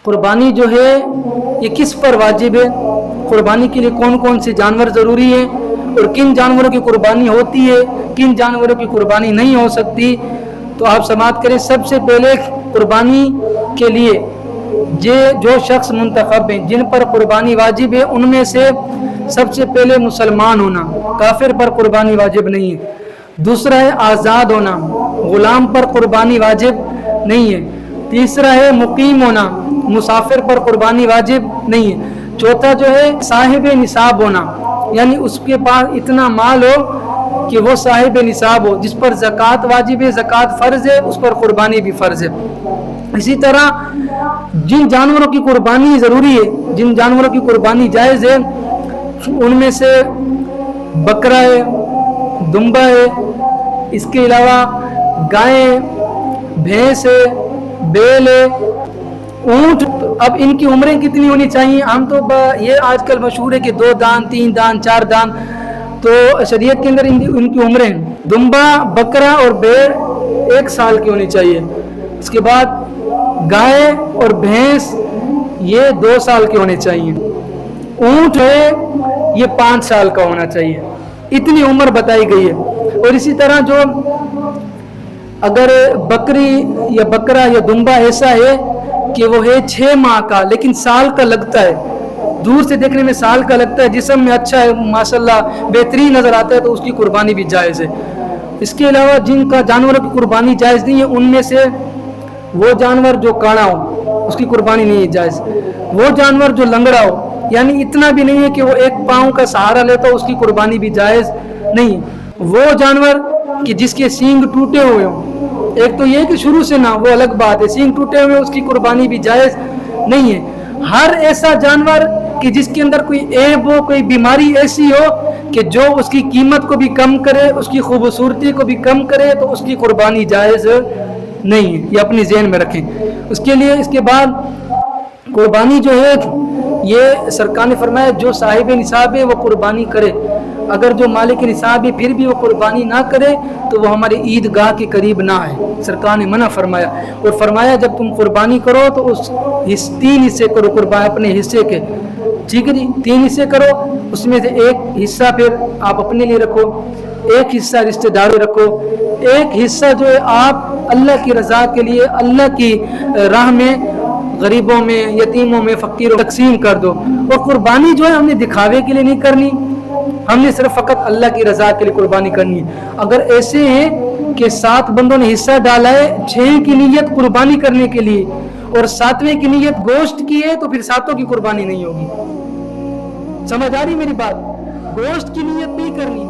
قربانی جو ہے یہ کس پر واجب ہے، قربانی کے لیے کون کون سے جانور ضروری ہیں، اور کن جانوروں کی قربانی ہوتی ہے، کن جانوروں کی قربانی نہیں ہو سکتی، تو آپ سماعت کریں۔ سب سے پہلے قربانی کے لیے جو شخص منتخب ہیں جن پر قربانی واجب ہے، ان میں سے سب سے پہلے مسلمان ہونا، کافر پر قربانی واجب نہیں ہے۔ دوسرا ہے آزاد ہونا، غلام پر قربانی واجب نہیں ہے۔ تیسرا ہے مقیم ہونا، مسافر پر قربانی واجب نہیں ہے۔ چوتھا جو ہے صاحب نصاب ہونا، یعنی اس کے پاس اتنا مال ہو کہ وہ صاحب نصاب ہو، جس پر زکوٰۃ واجب ہے، زکوٰۃ فرض ہے، اس پر قربانی بھی فرض ہے۔ اسی طرح جن جانوروں کی قربانی ضروری ہے، جن جانوروں کی قربانی جائز ہے، ان میں سے بکرا ہے، دمبا ہے، اس کے علاوہ گائے، بھینس ہے، بیل ہے، اونٹ۔ اب ان کی عمریں کتنی ہونی چاہیے؟ ہم تو یہ آج کل مشہور ہے کہ 2 دان، 3 دان، 4 دان، تو شریعت کے اندر ان کی عمریں ہیں۔ دمبا، بکرا اور بھیڑ 1 سال کی ہونی چاہیے۔ اس کے بعد گائے اور بھینس یہ 2 سال کے ہونے چاہیے۔ اونٹ ہے یہ 5 سال کا ہونا چاہیے۔ اتنی عمر بتائی گئی ہے۔ اور اسی طرح جو اگر بکری یا بکرا یا دمبا ایسا ہے کہ وہ ہے 6 ماہ کا لیکن سال کا لگتا ہے، دور سے دیکھنے میں سال کا لگتا ہے، جسم میں اچھا ہے، ماشاءاللہ بہترین نظر آتا ہے، تو اس کی قربانی بھی جائز ہے۔ اس کے علاوہ جن کا جانوروں کی قربانی جائز نہیں ہے، ان میں سے وہ جانور جو کاڑا ہو اس کی قربانی نہیں ہے جائز، وہ جانور جو لنگڑا ہو، یعنی اتنا بھی نہیں ہے کہ وہ 1 پاؤں کا سہارا لیتا ہو، اس کی قربانی بھی جائز نہیں ہے۔ وہ جانور کہ جس کے سینگ ٹوٹے ہوئے ہوں، ایک تو یہ کہ شروع سے نہ، وہ الگ بات ہے، سینگ ٹوٹے ہوئے اس کی قربانی بھی جائز نہیں ہے۔ ہر ایسا جانور کہ جس کے اندر کوئی عیب ہو، کوئی بیماری ایسی ہو کہ جو اس کی قیمت کو بھی کم کرے، اس کی خوبصورتی کو بھی کم کرے، تو اس کی قربانی جائز نہیں ہے، یہ اپنی ذہن میں رکھیں۔ اس کے لیے اس کے بعد قربانی جو ہے یہ سرکار نے فرمایا جو صاحب نصاب ہے وہ قربانی کرے، اگر جو مالک نصاب ہے پھر بھی وہ قربانی نہ کرے تو وہ ہمارے عیدگاہ کے قریب نہ آئے۔ سرکار نے منع فرمایا، اور فرمایا جب تم قربانی کرو تو اس 3 حصے کرو قربانی اپنے حصے کے، ٹھیک ہے جی، 3 حصے کرو، اس میں سے 1 حصہ پھر آپ اپنے لیے رکھو، 1 حصہ رشتہ داروں رکھو، 1 حصہ جو ہے آپ اللہ کی رضا کے لیے اللہ کی راہ میں غریبوں میں، یتیموں میں، فقیروں میں تقسیم کر دو۔ اور قربانی جو ہے ہم نے دکھاوے کے لیے نہیں کرنی، ہم نے صرف فقط اللہ کی رضا کے لیے قربانی کرنی ہے۔ اگر ایسے ہیں کہ 7 بندوں نے حصہ ڈالا ہے، 6 کی نیت قربانی کرنے کے لیے اور 7ویں کی نیت گوشت کی ہے، تو پھر 7 کی قربانی نہیں ہوگی۔ سمجھ آ رہی میری بات؟ گوشت کی نیت نہیں کرنی،